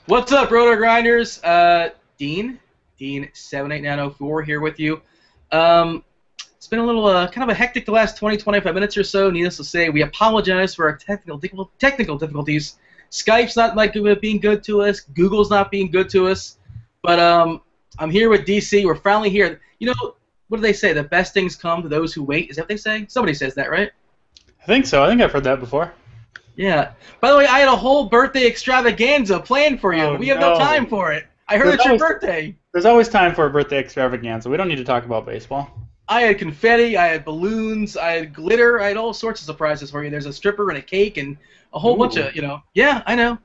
What's up, Roto Grinders? Dean78904 here with you. It's been a little kind of a hectic the last 20, 25 minutes or so. Needless to say, we apologize for our technical difficulties. Skype's not being good to us. Google's not being good to us. But I'm here with DC. We're finally here. You know, what do they say? The best things come to those who wait. Is that what they say? Somebody says that, right? I think so. I think I've heard that before. Yeah. By the way, I had a whole birthday extravaganza planned for you. Oh, We have no no. time for it. I heard There's it's your always, birthday. there's always time for a birthday extravaganza. We don't need to talk about baseball. I had confetti, I had balloons, I had glitter, I had all sorts of surprises for you. There's a stripper and a cake and a whole bunch Ooh, of, yeah, I know.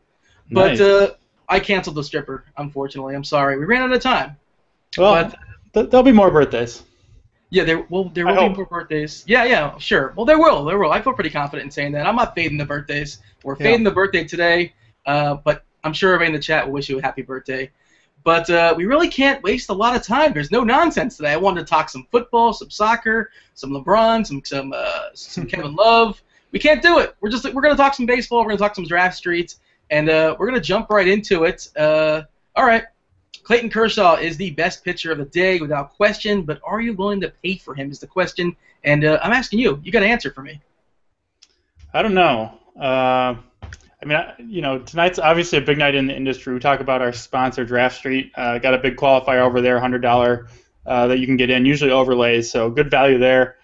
But nice. I canceled the stripper, unfortunately. I'm sorry. We ran out of time. Well, But there'll be more birthdays. yeah, there will be I hope. more birthdays. Yeah, sure. Well, there will. I feel pretty confident in saying that. I'm not fading the birthdays. We're Yeah. fading the birthday today, but I'm sure everybody in the chat will wish you a happy birthday. But we really can't waste a lot of time. There's no nonsense today. I wanted to talk some football, some soccer, some LeBron, some Kevin Love. We can't do it. We're going to talk some baseball. We're going to talk some draft streets, and we're going to jump right into it. All right. Clayton Kershaw is the best pitcher of the day without question, but are you willing to pay for him is the question. And I'm asking you. You got to answer for me. I don't know. Tonight's obviously a big night in the industry. We talk about our sponsor, Draft Street. Got a big qualifier over there, $100 that you can get in, usually overlays, so good value there.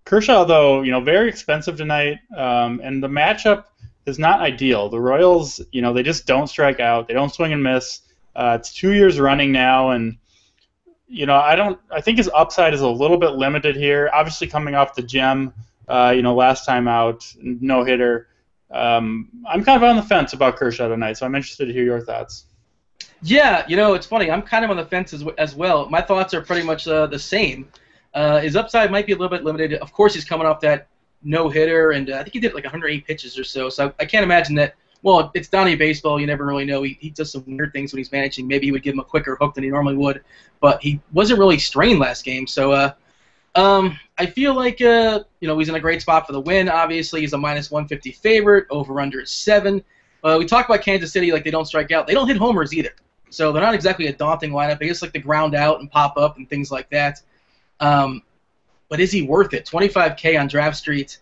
Kershaw, though, very expensive tonight, and the matchup is not ideal. The Royals, they just don't strike out. They don't swing and miss. It's 2 years running now, and I think his upside is a little bit limited here. Obviously, coming off the gem, last time out, no hitter. I'm kind of on the fence about Kershaw tonight, so I'm interested to hear your thoughts. Yeah, it's funny. I'm kind of on the fence as well. My thoughts are pretty much the same. His upside might be a little bit limited. Of course, he's coming off that no-hitter, and I think he did like 108 pitches or so. So I can't imagine that. Well, it's Donnie Baseball. You never really know. He does some weird things when he's managing. Maybe he would give him a quicker hook than he normally would, but he wasn't really strained last game. So I feel like he's in a great spot for the win. Obviously, he's a -150 favorite. Over/under is 7. We talk about Kansas City like they don't strike out. They don't hit homers either. So they're not exactly a daunting lineup. They just like to ground out and pop up and things like that. But is he worth it? 25K on Draft Street.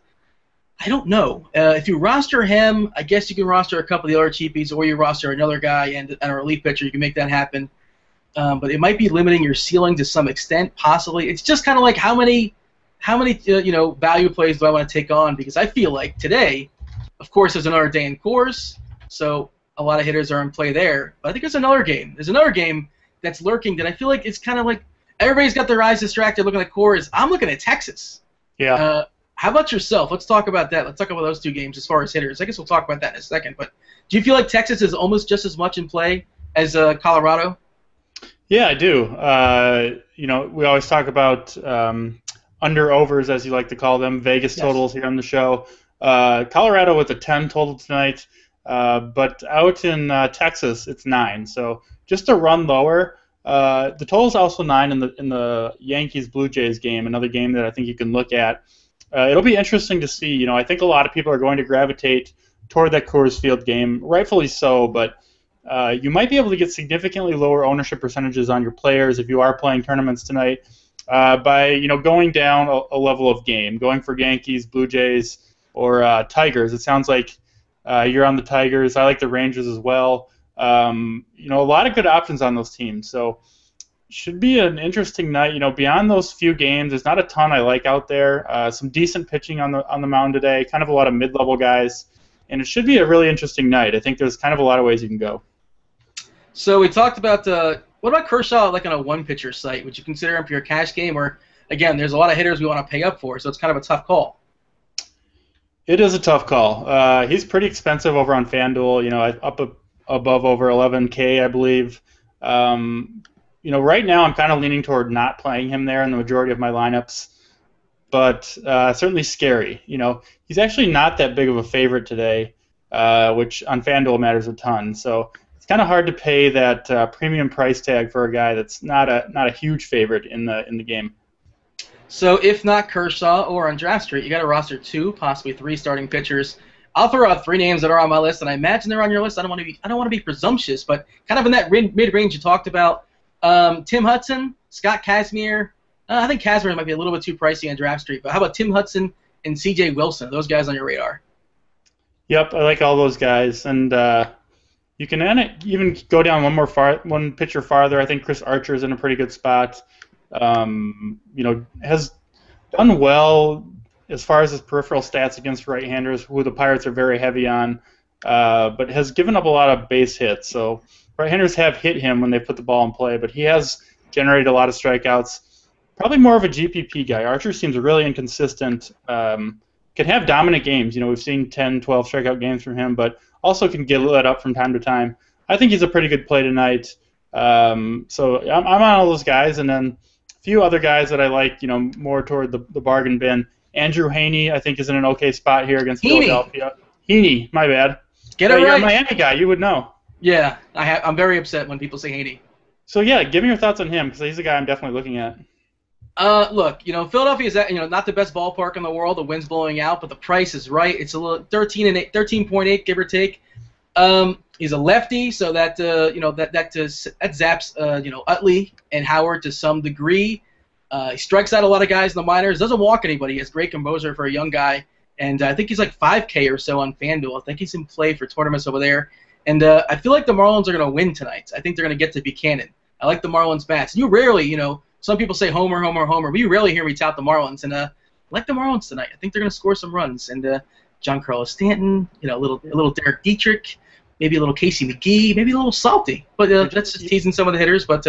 I don't know. If you roster him, I guess you can roster a couple of the other cheapies, or you roster another guy and a relief pitcher. You can make that happen. But it might be limiting your ceiling to some extent, possibly. It's just kind of like how many value plays do I want to take on? Because I feel like today, of course, there's another day in Coors, so a lot of hitters are in play there. But I think there's another game. There's another game that's lurking that I feel like it's kind of like everybody's got their eyes distracted looking at Coors. I'm looking at Texas. Yeah. How about yourself? Let's talk about that. Let's talk about those two games as far as hitters. I guess we'll talk about that in a second. But do you feel like Texas is almost just as much in play as Colorado? Yeah, I do. We always talk about under-overs, as you like to call them, Vegas totals here on the show. Colorado with a 10 total tonight, but out in Texas, it's 9. So just a run lower. The total's also 9 in the Yankees-Blue Jays game, another game that I think you can look at. It'll be interesting to see. I think a lot of people are going to gravitate toward that Coors Field game, rightfully so, but you might be able to get significantly lower ownership percentages on your players if you are playing tournaments tonight by going down a level of game, going for Yankees, Blue Jays, or Tigers. It sounds like you're on the Tigers. I like the Rangers as well. A lot of good options on those teams. So should be an interesting night. Beyond those few games, there's not a ton I like out there. Some decent pitching on the mound today. Kind of a lot of mid-level guys. And it should be a really interesting night. I think there's kind of a lot of ways you can go. So we talked about what about Kershaw like on a one-pitcher site? Would you consider him for your cash game? Or, again, there's a lot of hitters we want to pay up for, so it's kind of a tough call. It is a tough call. He's pretty expensive over on FanDuel, up above over 11K, I believe. Right now I'm kind of leaning toward not playing him there in the majority of my lineups, but certainly scary. He's actually not that big of a favorite today, which on FanDuel matters a ton. So it's kind of hard to pay that premium price tag for a guy that's not a huge favorite in the game. So if not Kershaw or on Draft Street, you got to roster 2, possibly 3 starting pitchers. I'll throw out 3 names that are on my list, and I imagine they're on your list. I don't want to be presumptuous, but kind of in that mid-range you talked about. Tim Hudson, Scott Kazmir. I think Kazmir might be a little bit too pricey on Draft Street, but how about Tim Hudson and C.J. Wilson? Are those guys on your radar? Yep, I like all those guys, and you can even go down one pitcher farther. I think Chris Archer's in a pretty good spot. Has done well as far as his peripheral stats against right-handers, who the Pirates are very heavy on, but has given up a lot of base hits. So right-handers have hit him when they put the ball in play, but he has generated a lot of strikeouts. Probably more of a GPP guy. Archer seems really inconsistent. Can have dominant games. We've seen 10, 12 strikeout games from him, but also can get lit up from time to time. I think he's a pretty good play tonight. So I'm on all those guys, and then a few other guys that I like, more toward the bargain bin. Andrew Heaney, I think, is in an okay spot here against Philadelphia. Heaney, my bad. Get it right. You're a Miami guy. You would know. Yeah, I'm very upset when people say Heaney. So, yeah, give me your thoughts on him, because he's a guy I'm definitely looking at. Look, Philadelphia is not the best ballpark in the world. The wind's blowing out, but the price is right. It's a little 13.8, give or take. He's a lefty, so that zaps Utley and Howard to some degree. He strikes out a lot of guys in the minors. Doesn't walk anybody. He has great composure for a young guy, and I think he's like 5K or so on FanDuel. I think he's in play for tournaments over there, and I feel like the Marlins are going to win tonight. I think they're going to get to Buchanan. I like the Marlins bats. You rarely, some people say homer, homer, homer. But you rarely hear me tout the Marlins, and I like the Marlins tonight. I think they're going to score some runs, and Giancarlo Stanton, a little Derek Dietrich, maybe a little Casey McGee, maybe a little Salty. But that's just teasing some of the hitters. But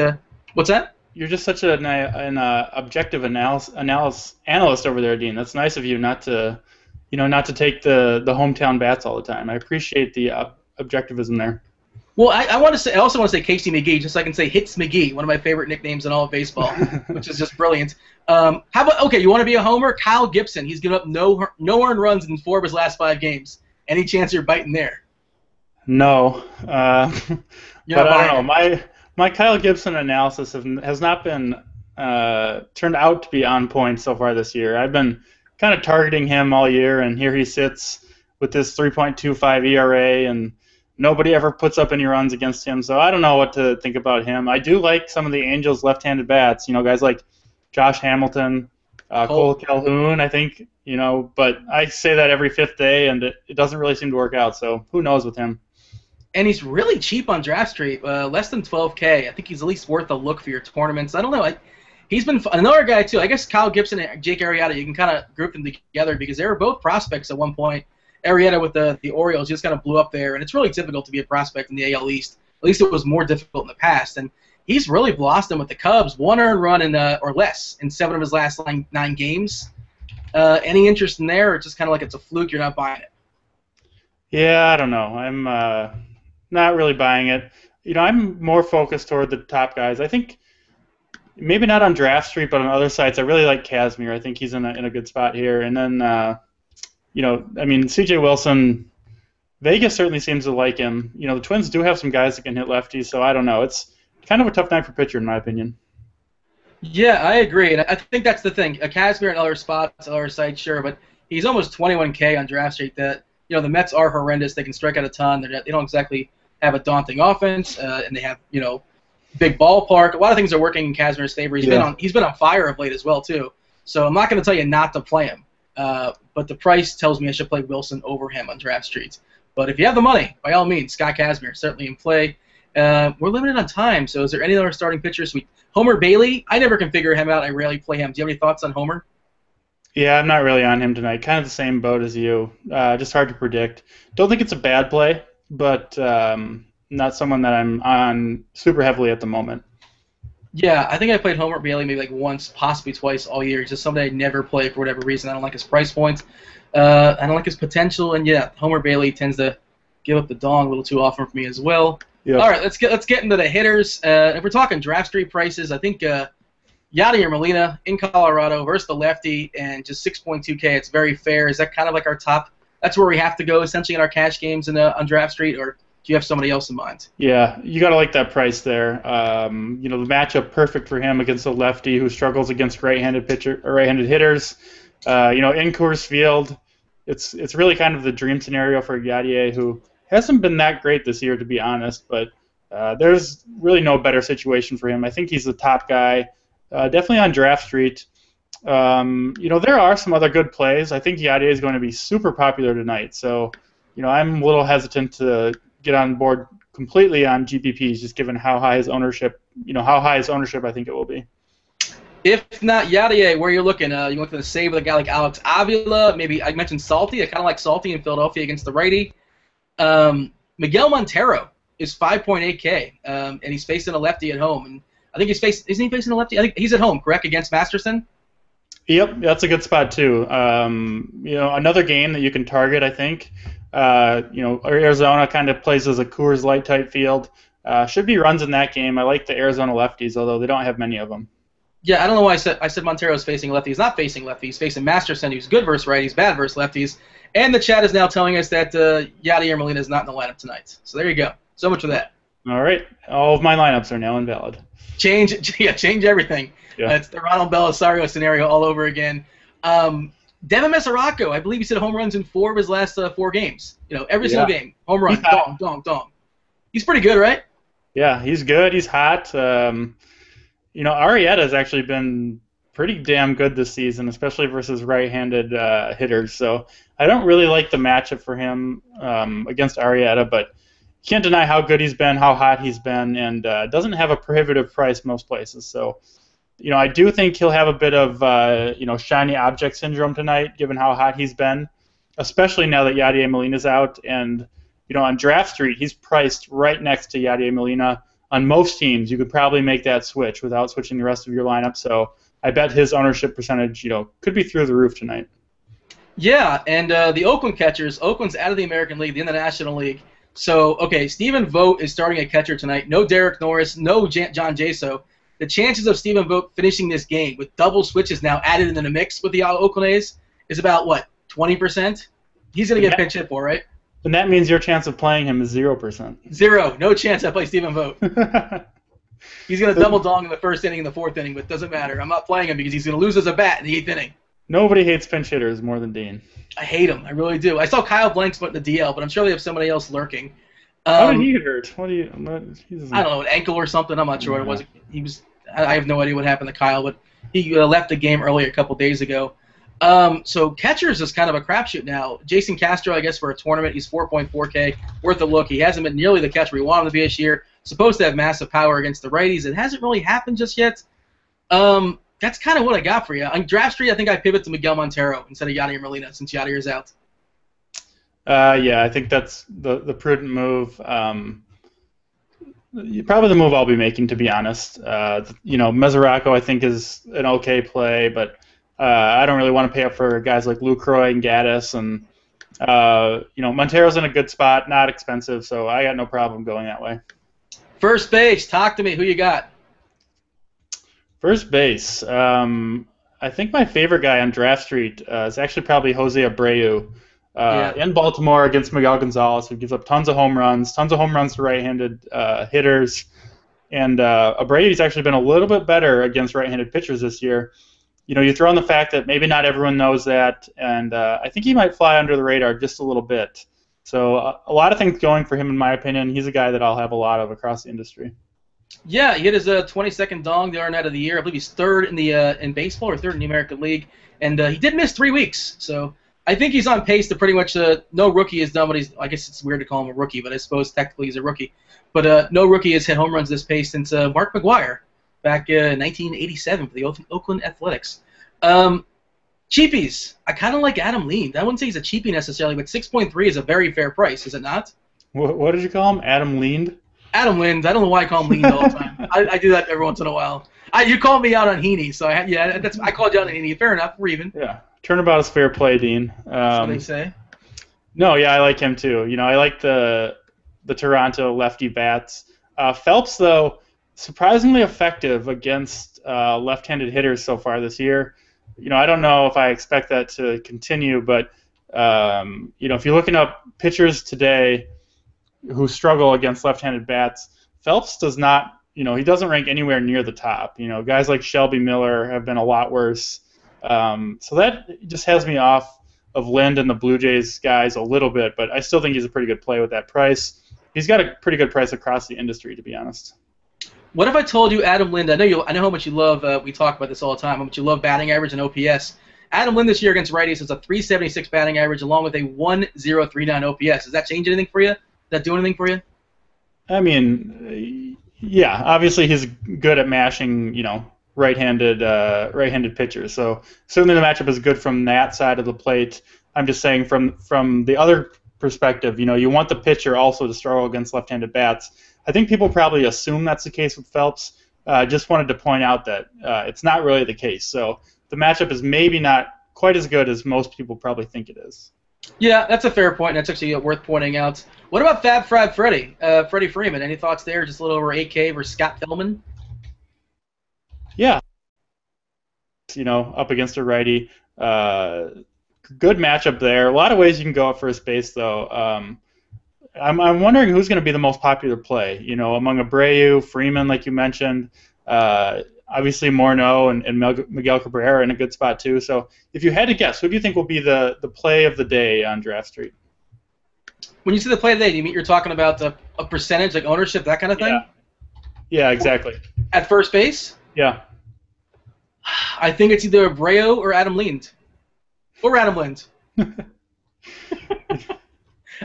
what's that? You're just such an objective analyst over there, Dean. That's nice of you not to take the hometown bats all the time. I appreciate the objectivism there. Well, I also want to say Casey McGee, just so I can say Hits McGee, one of my favorite nicknames in all of baseball, which is just brilliant. How about you want to be a homer? Kyle Gibson. He's given up no earned runs in 4 of his last 5 games. Any chance you're biting there? No, but I don't know. My Kyle Gibson analysis has not been turned out to be on point so far this year. I've been kind of targeting him all year, and here he sits with this 3.25 ERA, and nobody ever puts up any runs against him. So I don't know what to think about him. I do like some of the Angels' left-handed bats. Guys like Josh Hamilton, Cole Calhoun, I think. But I say that every 5th day, and it doesn't really seem to work out. So who knows with him? And he's really cheap on Draft Street, less than 12K. I think he's at least worth a look for your tournaments. I don't know. He's been another guy, too. I guess Kyle Gibson and Jake Arrieta, you can kind of group them together because they were both prospects at one point. Arrieta with the Orioles just kind of blew up there, and it's really difficult to be a prospect in the AL East. At least it was more difficult in the past. And he's really blossomed with the Cubs. 1 earned run or less in 7 of his last 9 games. Any interest in there, or just kind of like it's a fluke, you're not buying it? Yeah, I don't know. I'm not really buying it. I'm more focused toward the top guys. I think maybe not on Draft Street, but on other sites. I really like Kazmir. I think he's in a good spot here. And then, C.J. Wilson, Vegas certainly seems to like him. The Twins do have some guys that can hit lefties, so I don't know. It's kind of a tough night for pitcher, in my opinion. Yeah, I agree, and I think that's the thing. Kazmir in other spots, other sites, sure, but he's almost 21K on Draft Street. The Mets are horrendous. They can strike out a ton. They don't exactly have a daunting offense, and they have big ballpark. A lot of things are working in Kazmir's favor. He's been on fire of late as well too. So I'm not going to tell you not to play him, but the price tells me I should play Wilson over him on Draft Street. But if you have the money, by all means, Scott Kazmir certainly in play. We're limited on time, so is there any other starting pitchers? Homer Bailey, I never can figure him out. I rarely play him. Do you have any thoughts on Homer? Yeah, I'm not really on him tonight. Kind of the same boat as you. Just hard to predict. Don't think it's a bad play, but not someone that I'm on super heavily at the moment. Yeah, I think I played Homer Bailey maybe like once, possibly twice all year. Just somebody I never play for whatever reason. I don't like his price points. I don't like his potential, and yeah, Homer Bailey tends to give up the dong a little too often for me as well. Yep. All right, let's get into the hitters. If we're talking Draft Street prices, I think Yadier Molina in Colorado versus the lefty and just 6.2K. It's very fair. Is that kind of like our top? That's where we have to go essentially in our cash games on Draft Street, or do you have somebody else in mind? Yeah, you got to like that price there. The matchup perfect for him against a lefty who struggles against right-handed hitters. In Coors Field, it's really kind of the dream scenario for Yadier, who hasn't been that great this year, to be honest. But there's really no better situation for him. I think he's the top guy, definitely on Draft Street. There are some other good plays. I think Yadier is going to be super popular tonight. So, I'm a little hesitant to get on board completely on GPPs, just given how high his ownership, I think it will be. If not Yadier, where you're looking, you look to the save with a guy like Alex Avila. Maybe I mentioned Salty. I kind of like Salty in Philadelphia against the righty. Miguel Montero is 5.8K, and he's facing a lefty at home. And I think isn't he facing a lefty? I think he's at home, correct, against Masterson? Yep, that's a good spot too. Another game that you can target, I think. Arizona kind of plays as a Coors Light type field. Should be runs in that game. I like the Arizona lefties, although they don't have many of them. Yeah, I don't know why I said Montero's facing lefty. He's not facing lefty. He's facing Masterson, who's good versus righties, bad versus lefties. And the chat is now telling us that Yadier Molina is not in the lineup tonight. So there you go. So much for that. All right. All of my lineups are now invalid. Change everything. Yeah. It's the Ronald Belisario scenario all over again. Devin Mesoraco, I believe he hit home runs in 4 of his last 4 games. Every single game, home run, dong. He's pretty good, right? Yeah, he's good. He's hot. Arrieta has actually been pretty damn good this season, especially versus right-handed hitters. So I don't really like the matchup for him against Arrieta, but you can't deny how good he's been, how hot he's been, and doesn't have a prohibitive price most places. So, I do think he'll have a bit of, shiny object syndrome tonight, given how hot he's been, especially now that Yadier Molina's out. And, on Draft Street, he's priced right next to Yadier Molina. On most teams, you could probably make that switch without switching the rest of your lineup. So I bet his ownership percentage, could be through the roof tonight. Yeah, and the Oakland catchers, Oakland's out of the American League, in the National League. So, okay, Stephen Vogt is starting at catcher tonight. No Derek Norris, no John Jaso. The chances of Stephen Vogt finishing this game with double switches now added into the mix with the Oakland A's is about, 20%? He's going to get pinch hit for, right? And that means your chance of playing him is 0%. 0. No chance I play Stephen Vogt. He's going to double dong in the first inning and the fourth inning, but it doesn't matter. I'm not playing him because he's going to lose as a bat in the 8th inning. Nobody hates pinch hitters more than Dean. I hate him. I really do. I saw Kyle Blanks put in the DL, but I'm sure they have somebody else lurking. How did he get hurt? I don't know, an ankle or something. I'm not sure what it was. I have no idea what happened to Kyle, but he left the game early a couple days ago. So catchers is kind of a crapshoot now. Jason Castro, I guess, for a tournament, he's 4.4K, worth a look. He hasn't been nearly the catcher we want him to be this year. Supposed to have massive power against the righties. It hasn't really happened just yet. That's kind of what I got for you. On Draft Street, I think I pivot to Miguel Montero instead of Yadier Molina since Yadier's out. Yeah, I think that's the prudent move. Probably the move I'll be making, to be honest. Mesoraco, I think, is an okay play, but I don't really want to pay up for guys like Lucroy and Gaddis. And, Montero's in a good spot, not expensive, so I got no problem going that way. First base, talk to me. Who you got? First base. I think my favorite guy on Draft Street is actually probably Jose Abreu. In Baltimore against Miguel Gonzalez, who gives up tons of home runs to right-handed hitters. And Abreu's actually been a little bit better against right-handed pitchers this year. You throw in the fact that maybe not everyone knows that, and I think he might fly under the radar just a little bit. So a lot of things going for him, in my opinion. He's a guy that I'll have a lot of across the industry. Yeah, he hit his 22nd dong the night of the year. I believe he's 3rd in baseball or 3rd in the American League, and he did miss 3 weeks. So I think he's on pace to pretty much no rookie has done what he's. I guess it's weird to call him a rookie, but I suppose technically he's a rookie. But no rookie has hit home runs this pace since Mark McGwire back in 1987 for the Oakland Athletics. Cheapies. I kind of like Adam Lind. I wouldn't say he's a cheapie necessarily, but 6.3 is a very fair price, is it not? What did you call him? Adam Lind? Adam Lind. I don't know why I call him Lind all the time. I do that every once in a while. You called me out on Heaney, so I called you out on Heaney. Fair enough. We're even. Yeah. Turnabout is fair play, Dean. That's what they say. No, yeah, I like him too. I like the Toronto lefty bats. Phelps, though, surprisingly effective against left-handed hitters so far this year. I don't know if I expect that to continue, but if you're looking up pitchers today who struggle against left-handed bats, Phelps does not. He doesn't rank anywhere near the top. Guys like Shelby Miller have been a lot worse. So that just has me off of Lind and the Blue Jays guys a little bit, but I still think he's a pretty good play with that price. He's got a pretty good price across the industry, to be honest. What if I told you Adam Lind? I know how much you love. We talk about this all the time. How much you love batting average and OPS. Adam Lind this year against righties has a 376 batting average along with a 1039 OPS. Does that change anything for you? Does that do anything for you? I mean, yeah. Obviously, he's good at mashing, right-handed pitchers. So certainly the matchup is good from that side of the plate. I'm just saying from the other perspective, you want the pitcher also to struggle against left-handed bats. I think people probably assume that's the case with Phelps. Just wanted to point out that it's not really the case. So the matchup is maybe not quite as good as most people probably think it is. Yeah, that's a fair point. That's actually worth pointing out. What about Freddie Freeman? Any thoughts there? Just a little over 8K versus Scott Pellman? Yeah. Up against a righty. Good matchup there. A lot of ways you can go at first base, though. I'm wondering who's going to be the most popular play, among Abreu, Freeman, like you mentioned. Obviously, Morneau and Miguel Cabrera in a good spot, too. So if you had to guess, who do you think will be the play of the day on Draft Street? When you say the play of the day, you're talking about a percentage, like ownership, that kind of thing? Yeah, exactly. At first base? Yeah. I think it's either Abreu or Adam Lind. Or Adam Lind.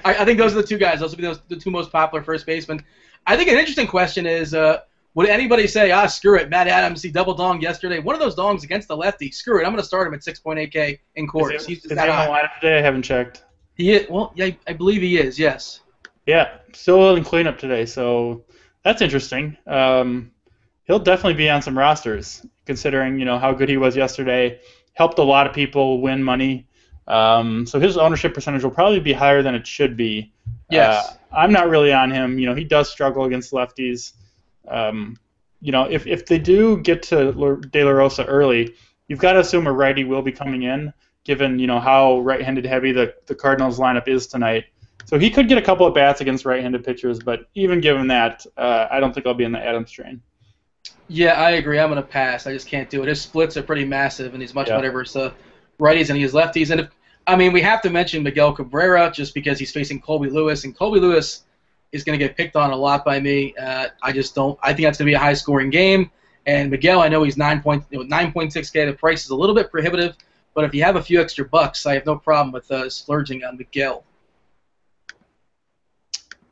I think those are the two guys. Those will be the two most popular first basemen. I think an interesting question is, would anybody say, screw it, Matt Adams, he double donged yesterday. One of those dongs against the lefty. Screw it, I'm going to start him at 6.8K in Coors. Is he on the lineup today? I haven't checked. I believe he is, yes. Yeah, still in cleanup today, so that's interesting. He'll definitely be on some rosters, considering how good he was yesterday. Helped a lot of people win money. So his ownership percentage will probably be higher than it should be. Yes. I'm not really on him. He does struggle against lefties. If they do get to De La Rosa early, you've got to assume a righty will be coming in, given how right-handed heavy the Cardinals lineup is tonight. So he could get a couple of bats against right-handed pitchers, but even given that, I don't think I'll be in the Adams train. Yeah, I agree. I'm going to pass. I just can't do it. His splits are pretty massive, and he's much better versus righties and he has lefties. And we have to mention Miguel Cabrera just because he's facing Colby Lewis, and Colby Lewis is going to get picked on a lot by me. I just don't. I think that's going to be a high-scoring game. And Miguel, I know he's 9.6K. The price is a little bit prohibitive, but if you have a few extra bucks, I have no problem with splurging on Miguel.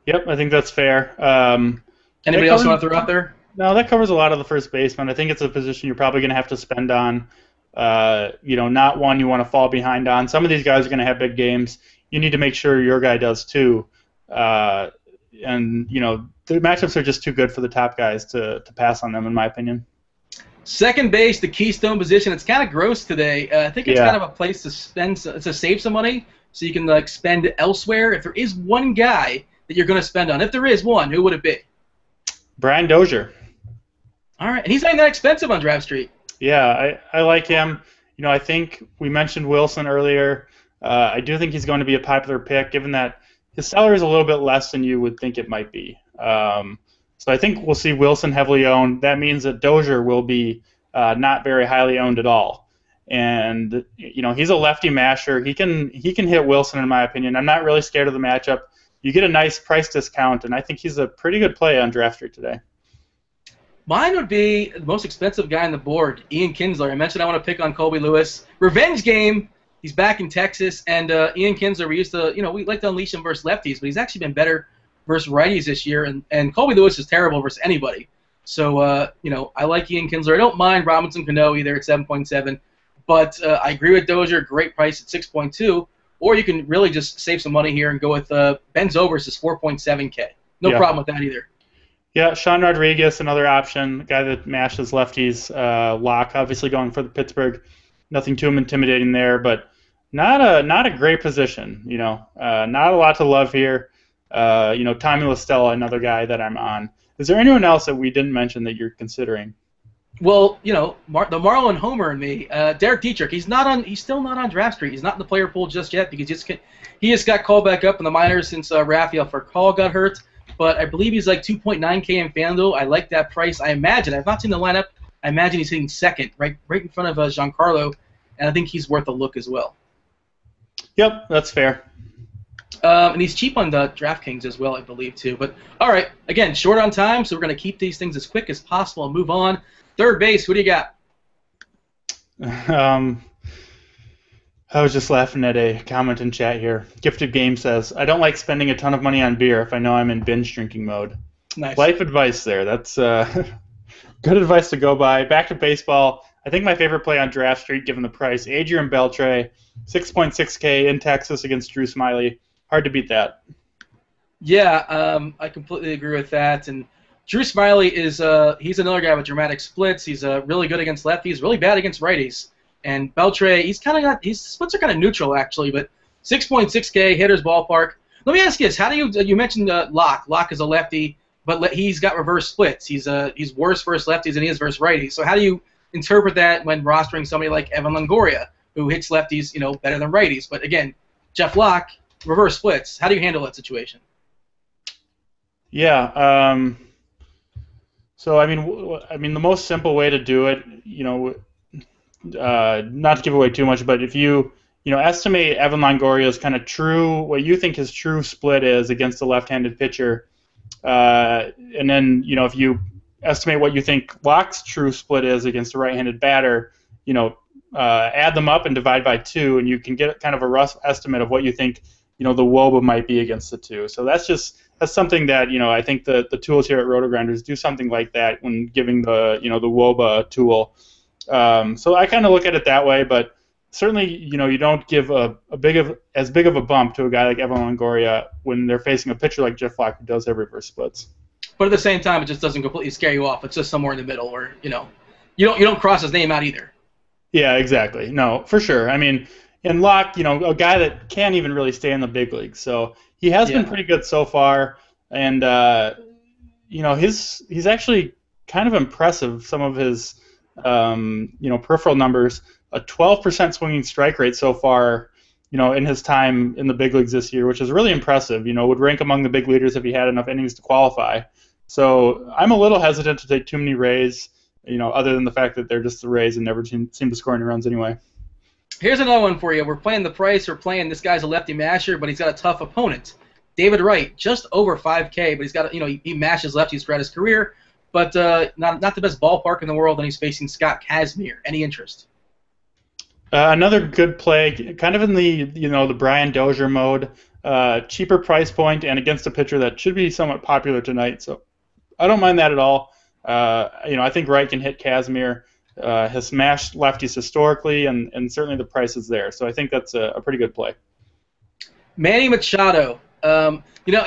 Yep, I think that's fair. Anybody else you want to throw out there? No, that covers a lot of the first baseman. I think it's a position you're probably going to have to spend on. Not one you want to fall behind on. Some of these guys are going to have big games. You need to make sure your guy does too. The matchups are just too good for the top guys to pass on them, in my opinion. Second base, the keystone position. It's kind of gross today. I think it's kind of a place to save some money so you can spend elsewhere. If there is one guy that you're going to spend on, if there is one, who would it be? Brian Dozier. All right, and he's not that expensive on Draft Street. Yeah, I like him. I think we mentioned Wilson earlier. I do think he's going to be a popular pick, given that his salary is a little bit less than you would think it might be. So I think we'll see Wilson heavily owned. That means that Dozier will be not very highly owned at all. And he's a lefty masher. He can hit Wilson, in my opinion. I'm not really scared of the matchup. You get a nice price discount, and I think he's a pretty good play on Draft Street today. Mine would be the most expensive guy on the board, Ian Kinsler. I mentioned I want to pick on Colby Lewis. Revenge game. He's back in Texas, and Ian Kinsler, we like to unleash him versus lefties, but he's actually been better versus righties this year, and Colby Lewis is terrible versus anybody. So, I like Ian Kinsler. I don't mind Robinson Cano either at 7.7, but I agree with Dozier, great price at 6.2, or you can really just save some money here and go with Ben Zobrist is 4.7K. No problem with that either. Yeah, Sean Rodriguez, another option, a guy that mashes lefties. Locke, obviously going for the Pittsburgh. Nothing too intimidating there, but not a great position. Not a lot to love here. Tommy La Stella, another guy that I'm on. Is there anyone else that we didn't mention that you're considering? Well, the Marlon Homer and me, Derek Dietrich. He's still not on Draft Street. He's not in the player pool just yet because he just got called back up in the minors since Rafael Furcal got hurt. But I believe he's like 2.9K in FanDuel. I like that price. I've not seen the lineup. I imagine he's hitting second, right in front of Giancarlo, and I think he's worth a look as well. Yep, that's fair. And he's cheap on the DraftKings as well, I believe, too. But, all right, again, short on time, so we're going to keep these things as quick as possible and move on. Third base, who do you got? I was just laughing at a comment in chat here. Gifted Game says, I don't like spending a ton of money on beer if I know I'm in binge drinking mode. Nice. Life advice there. That's good advice to go by. Back to baseball. I think my favorite play on Draft Street, given the price, Adrian Beltre, 6.6K in Texas against Drew Smyly. Hard to beat that. Yeah, I completely agree with that. And Drew Smyly is he's another guy with dramatic splits. He's really good against lefties, really bad against righties. And Beltre, his splits are kind of neutral actually, but 6.6K hitter's ballpark. Let me ask you this: how do you mentioned Locke? Locke is a lefty, but he's got reverse splits. He's worse versus lefties than he is versus righties. So how do you interpret that when rostering somebody like Evan Longoria, who hits lefties, better than righties? But again, Jeff Locke, reverse splits. How do you handle that situation? Yeah. So I mean, the most simple way to do it, not to give away too much, but if you estimate Evan Longoria's kind of what you think his true split is against a left-handed pitcher, and then if you estimate what you think Locke's true split is against a right-handed batter, add them up and divide by 2, and you can get kind of a rough estimate of what you think the WOBA might be against the two. So that's something that I think the tools here at RotoGrinders do something like that when giving the the WOBA tool. So I kind of look at it that way, but certainly you don't give as big of a bump to a guy like Evan Longoria when they're facing a pitcher like Jeff Locke who does have reverse splits. But at the same time, it just doesn't completely scare you off. It's just somewhere in the middle, or you don't cross his name out either. Yeah, exactly. No, for sure. I mean, and Locke, a guy that can't even really stay in the big leagues, so he has been pretty good so far, and he's actually kind of impressive. Some of his peripheral numbers, a 12% swinging strike rate so far, in his time in the big leagues this year, which is really impressive. Would rank among the big leaders if he had enough innings to qualify. So I'm a little hesitant to take too many Rays, other than the fact that they're just the Rays and never seem to score any runs anyway. Here's another one for you. We're playing the price. We're playing this guy's a lefty masher, but he's got a tough opponent. David Wright, just over 5K, but he's got he mashes lefties throughout his career, but not the best ballpark in the world, and he's facing Scott Kazmir. Any interest? Another good play, kind of in the Brian Dozier mode, cheaper price point, and against a pitcher that should be somewhat popular tonight. So I don't mind that at all. I think Wright can hit Kazmir. Has smashed lefties historically, and certainly the price is there. So I think that's a pretty good play. Manny Machado. I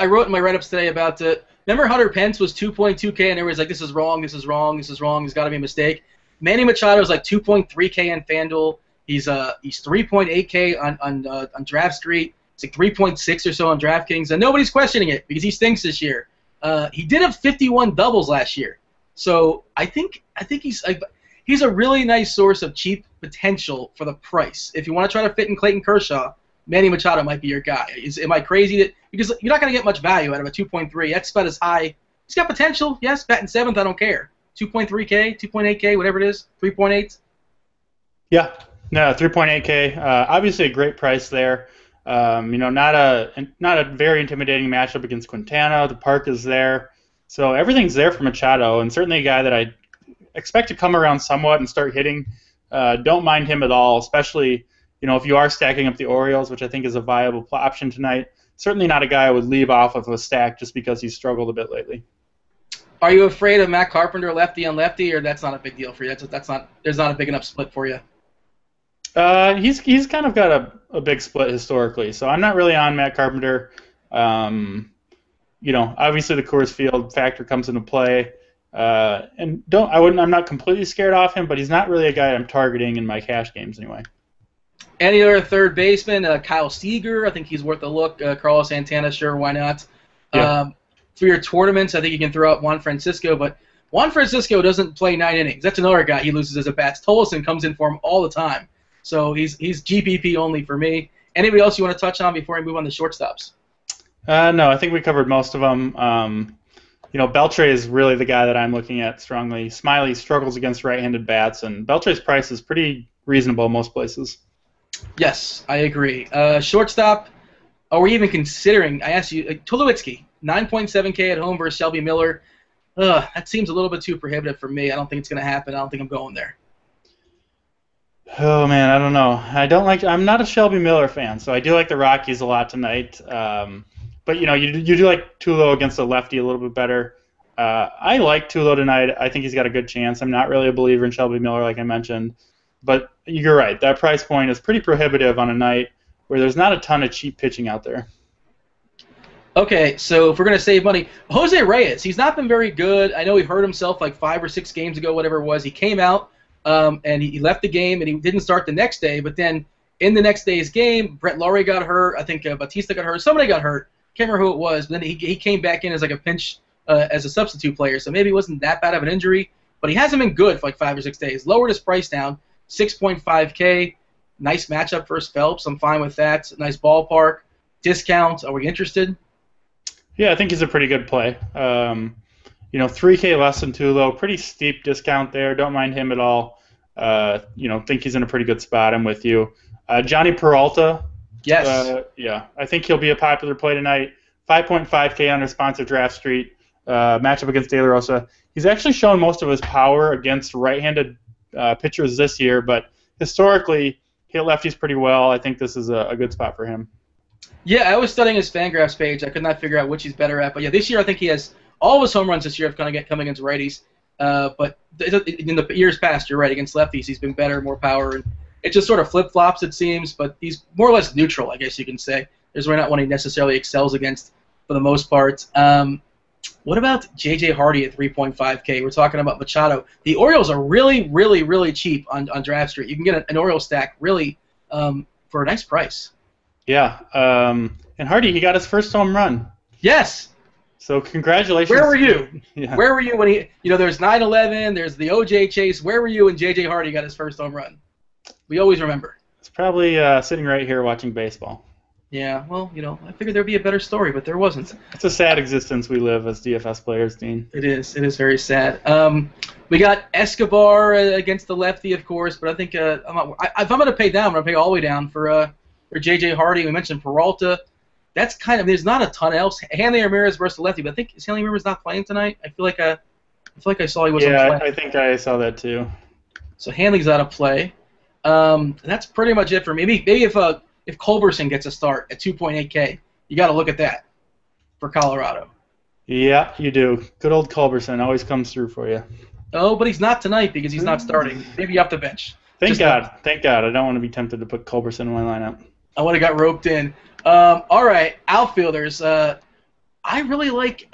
wrote in my write-ups today about remember Hunter Pence was 2.2K, and everybody's like, this is wrong, this is wrong, this is wrong, there's got to be a mistake. Manny Machado is like 2.3K on FanDuel. He's 3.8K on Draft Street. It's like 3.6 or so on DraftKings, and nobody's questioning it because he stinks this year. He did have 51 doubles last year, so I think he's a really nice source of cheap potential for the price. If you want to try to fit in Clayton Kershaw, Manny Machado might be your guy. Am I crazy? Because you're not going to get much value out of a 2.3. XBet is high. He's got potential. Yes, batting 7th, I don't care. 2.3K, 2.8K, whatever it is, 3.8. Yeah, no, 3.8K. Obviously a great price there. Not a very intimidating matchup against Quintana. The park is there. So everything's there for Machado, and certainly a guy that I expect to come around somewhat and start hitting. Don't mind him at all, especially if you are stacking up the Orioles, which I think is a viable option tonight. Certainly not a guy I would leave off of a stack just because he's struggled a bit lately. Are you afraid of Matt Carpenter lefty on lefty, or that's not a big deal for you? There's not a big enough split for you. He's kind of got a big split historically, so I'm not really on Matt Carpenter. Obviously the Coors Field factor comes into play. I'm not completely scared off him, but he's not really a guy I'm targeting in my cash games anyway. Any other third baseman? Kyle Seager, I think he's worth a look. Carlos Santana, sure, why not? Yeah. For your tournaments, I think you can throw out Juan Francisco, but Juan Francisco doesn't play 9 innings. That's another guy he loses his at-bats. Tolleson comes in for him all the time. So he's GPP only for me. Anybody else you want to touch on before we move on to shortstops? No, I think we covered most of them. Beltre is really the guy that I'm looking at strongly. Smyly struggles against right-handed bats, and Beltre's price is pretty reasonable in most places. Yes, I agree. Shortstop, are we even considering? I asked you, Tulowitzki, 9.7K at home versus Shelby Miller. That seems a little bit too prohibitive for me. I don't think it's going to happen. I don't think I'm going there. Oh man, I don't know. I'm not a Shelby Miller fan, so I do like the Rockies a lot tonight. But you do like Tulo against a lefty a little bit better. I like Tulo tonight. I think he's got a good chance. I'm not really a believer in Shelby Miller, like I mentioned, but you're right. That price point is pretty prohibitive on a night where there's not a ton of cheap pitching out there. Okay, so if we're going to save money, Jose Reyes, he's not been very good. I know he hurt himself like 5 or 6 games ago, whatever it was. He came out and he left the game, and he didn't start the next day. But then in the next day's game, Brett Laurie got hurt. I think Batista got hurt. Somebody got hurt. Can't remember who it was. But then he came back in as like a pinch as a substitute player. So maybe it wasn't that bad of an injury. But he hasn't been good for like 5 or 6 days. Lowered his price down, 6.5K. Nice matchup versus Phelps. I'm fine with that. Nice ballpark. Discount. Are we interested? Yeah, I think he's a pretty good play. 3K less than Tulo, pretty steep discount there. Don't mind him at all. Think he's in a pretty good spot. I'm with you. Johnny Peralta. Yes. Yeah, I think he'll be a popular play tonight. 5.5K under sponsored Draft Street. Matchup against De La Rosa. He's actually shown most of his power against right-handed pitchers this year, but historically, he hit lefties pretty well. I think this is a good spot for him. Yeah, I was studying his Fangraphs page. I could not figure out which he's better at. But yeah, this year I think he has all of his home runs this year have kind of come against righties. But in the years past, you're right, against lefties he's been better, more power. And it just sort of flip-flops, it seems. But he's more or less neutral, I guess you can say. There's really not one he necessarily excels against for the most part. What about J.J. Hardy at 3.5K? We're talking about Machado. The Orioles are really, really, really cheap on Draft Street. You can get an Orioles stack really for a nice price. Yeah, and Hardy, he got his first home run. Yes. So congratulations. Where were you? Yeah. Where were you when there's 9/11, there's the O.J. chase. Where were you when J.J. Hardy got his first home run? We always remember. It's probably sitting right here watching baseball. Yeah, well, I figured there'd be a better story, but there wasn't. It's a sad existence we live as DFS players, Dean. It is. It is very sad. We got Escobar against the lefty, of course, but I think if I'm going to pay down, I'm going to pay all the way down for J.J. Hardy. We mentioned Peralta. That's there's not a ton else. Hanley Ramirez versus the lefty, but I think is Hanley Ramirez not playing tonight? I feel like I saw he wasn't playing. Yeah, I think I saw that too. So Hanley's out of play. That's pretty much it for me. Maybe if Culberson gets a start at 2.8K, you got to look at that for Colorado. Yeah, you do. Good old Culberson always comes through for you. Oh, but he's not tonight because he's not starting. Maybe off the bench. Thank God. I don't want to be tempted to put Culberson in my lineup. I would have got roped in. All right, outfielders. I really like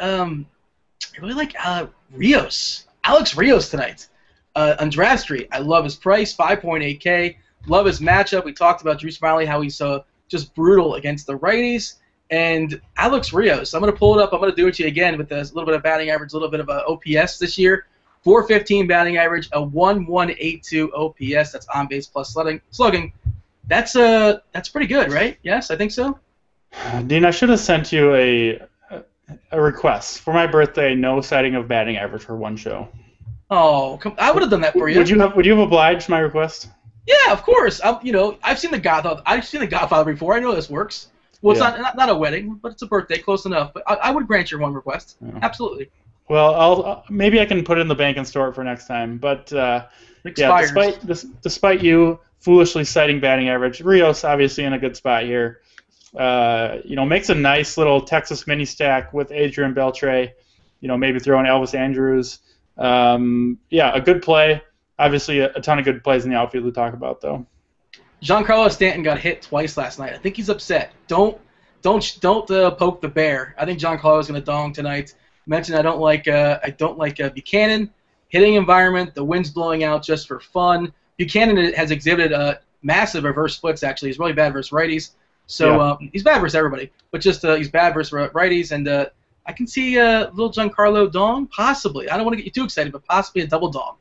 Rios. Alex Rios tonight on Draft Street. I love his price, 5.8K. Love his matchup. We talked about Drew Smiley, how he's just brutal against the righties. And Alex Rios, I'm going to pull it up. I'm going to do it to you again with a little bit of batting average, a little bit of a OPS this year. 415 batting average, a 1.182 OPS. That's on base plus slugging. That's pretty good, right? Yes, I think so. Dean, I should have sent you a request for my birthday. No citing of batting average for one show. Oh, I would have done that for you. Would you have obliged my request? Yeah, of course. I've seen The Godfather. I've seen The Godfather before. I know this works. Well, it's not a wedding, but it's a birthday, close enough. But I would grant your one request. Yeah. Absolutely. Well, maybe I can put it in the bank and store it for next time. But despite you foolishly citing batting average, Rios obviously in a good spot here. Makes a nice little Texas mini stack with Adrian Beltre. Maybe throw in Elvis Andrus. A good play. Obviously, a ton of good plays in the outfield to talk about, though. Giancarlo Stanton got hit twice last night. I think he's upset. Don't poke the bear. I think Giancarlo is going to dong tonight. Mentioned I don't like Buchanan. Hitting environment. The wind's blowing out just for fun. Buchanan has exhibited massive reverse splits. Actually, he's really bad versus righties. So he's bad versus everybody, but just he's bad versus righties. And I can see little Giancarlo dong possibly. I don't want to get you too excited, but possibly a double dong.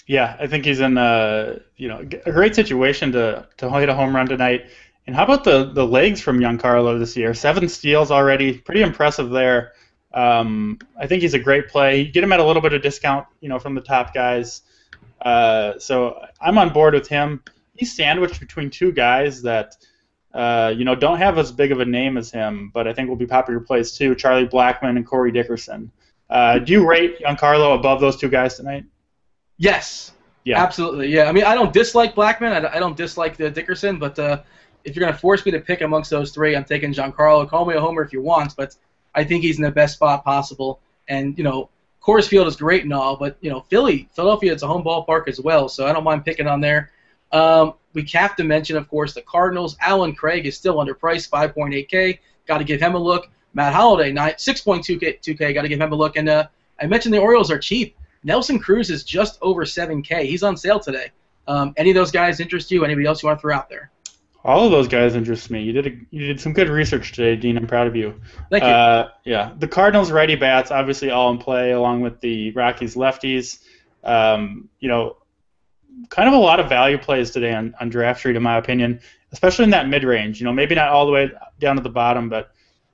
Yeah, I think he's in a great situation to hit a home run tonight. And how about the legs from Giancarlo this year? 7 steals already, pretty impressive there. I think he's a great play. You get him at a little bit of discount, from the top guys. So I'm on board with him. he's sandwiched between two guys that don't have as big of a name as him, but I think will be popular plays too. Charlie Blackmon and Corey Dickerson. Do you rate Giancarlo above those two guys tonight? Yes. Yeah. Absolutely. Yeah. I mean, I don't dislike Blackmon. I don't dislike the Dickerson, but if you're going to force me to pick amongst those three, I'm taking Giancarlo. Call me a homer if you want, but I think he's in the best spot possible. And, Coors Field is great and all, but, Philadelphia, it's a home ballpark as well, so I don't mind picking on there. We have to mention, of course, the Cardinals. Alan Craig is still underpriced, 5.8K. Got to give him a look. Matt Holliday, 6.2K. Got to give him a look. And I mentioned the Orioles are cheap. Nelson Cruz is just over 7K. He's on sale today. Any of those guys interest you? Anybody else you want to throw out there? All of those guys interest me. You did some good research today, Dean. I'm proud of you. Thank you. Yeah, the Cardinals righty bats obviously all in play, along with the Rockies lefties. Kind of a lot of value plays today on Draft Street, in my opinion, especially in that mid-range. Maybe not all the way down to the bottom, but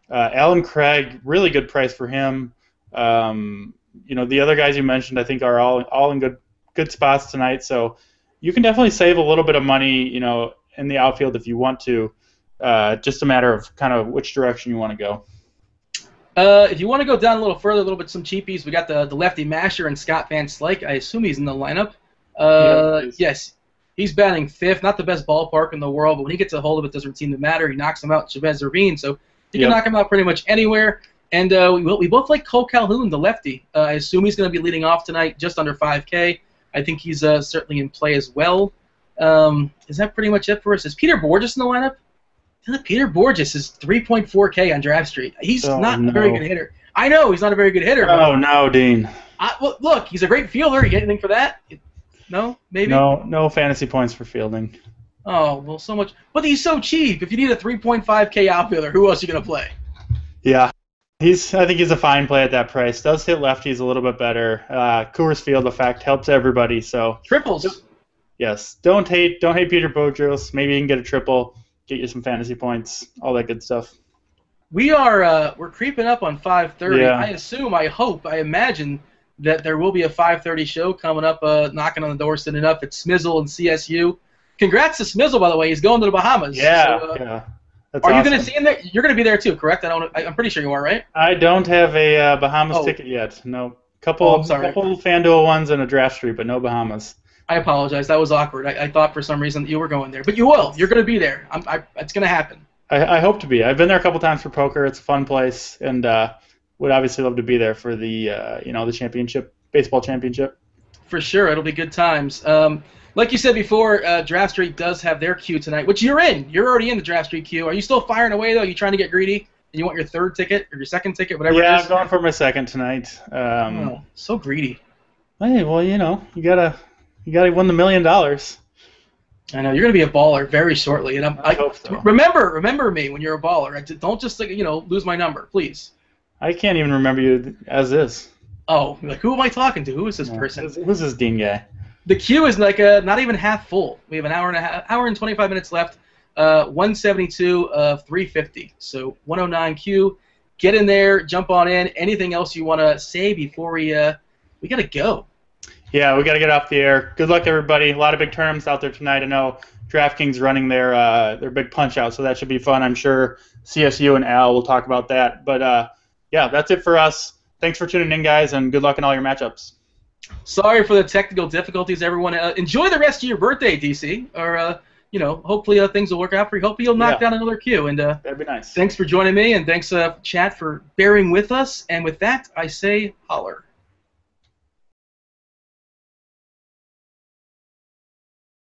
Alan Craig, really good price for him. The other guys you mentioned, I think, are all in good spots tonight. So you can definitely save a little bit of money, in the outfield if you want to. Just a matter of kind of which direction you want to go. If you want to go down a little further, a little bit some cheapies, we got the lefty masher and Scott Van Slyke. I assume he's in the lineup. Yes, he's batting fifth. Not the best ballpark in the world, but when he gets a hold of it, doesn't seem to matter. He knocks him out, Chavez Ravine, so he can knock him out pretty much anywhere. And we both like Cole Calhoun, the lefty. I assume he's going to be leading off tonight, just under 5K. I think he's certainly in play as well. Is that pretty much it for us? Is Peter Borges in the lineup? Peter Borges is 3.4K on Draft Street. He's not a very good hitter. I know he's not a very good hitter. Oh, no, Dean. Look, he's a great fielder. You get anything for that? No? Maybe? No fantasy points for fielding. Oh, well, so much. But he's so cheap. If you need a 3.5K outfielder, who else are you going to play? Yeah. I think he's a fine play at that price. Does hit lefties a little bit better. Coors Field effect helps everybody. So triples. Yes. Don't hate Peter Borges. Maybe you can get a triple, get you some fantasy points, all that good stuff. We're creeping up on 5:30. Yeah. I hope, I imagine that there will be a 5:30 show coming up, knocking on the door soon enough. It's Smizzle and CSU. Congrats to Smizzle, by the way. He's going to the Bahamas. Yeah. So, yeah. Are you going to see him there? You're going to be there too, correct? I'm pretty sure you are, right? I don't have a Bahamas ticket yet. No. Couple FanDuel ones and a Draft Street, but no Bahamas. I apologize. That was awkward. I thought for some reason that you were going there, but you will. You're going to be there. It's going to happen. I hope to be. I've been there a couple times for poker. It's a fun place, and would obviously love to be there for the the championship, baseball championship. For sure, it'll be good times. Like you said before, Draft Street does have their queue tonight, which you're in. You're already in the Draft Street queue. Are you still firing away, though? Are you trying to get greedy? And you want your third ticket or your second ticket, whatever it is? Yeah, I'm going for my second tonight. So greedy. Hey, well, you gotta win the $1 million. I know you're gonna be a baller very shortly, and I hope so. Remember me when you're a baller. Don't just lose my number, please. I can't even remember you as is. Oh, who am I talking to? Who is this person? Who's this Dean guy? The queue is not even half full. We have an hour and 25 minutes left. 172 of 350. So 109 queue. Get in there, jump on in. Anything else you want to say before we gotta go? Yeah, we gotta get off the air. Good luck, everybody. A lot of big tournaments out there tonight. I know DraftKings running their big punch out, so that should be fun. I'm sure CSU and Al will talk about that. But yeah, that's it for us. Thanks for tuning in, guys, and good luck in all your matchups. Sorry for the technical difficulties, everyone. Enjoy the rest of your birthday, DC. Or, hopefully things will work out for you. Hopefully you'll knock down another queue. And that'd be nice. Thanks for joining me, and thanks, chat, for bearing with us. And with that, I say holler.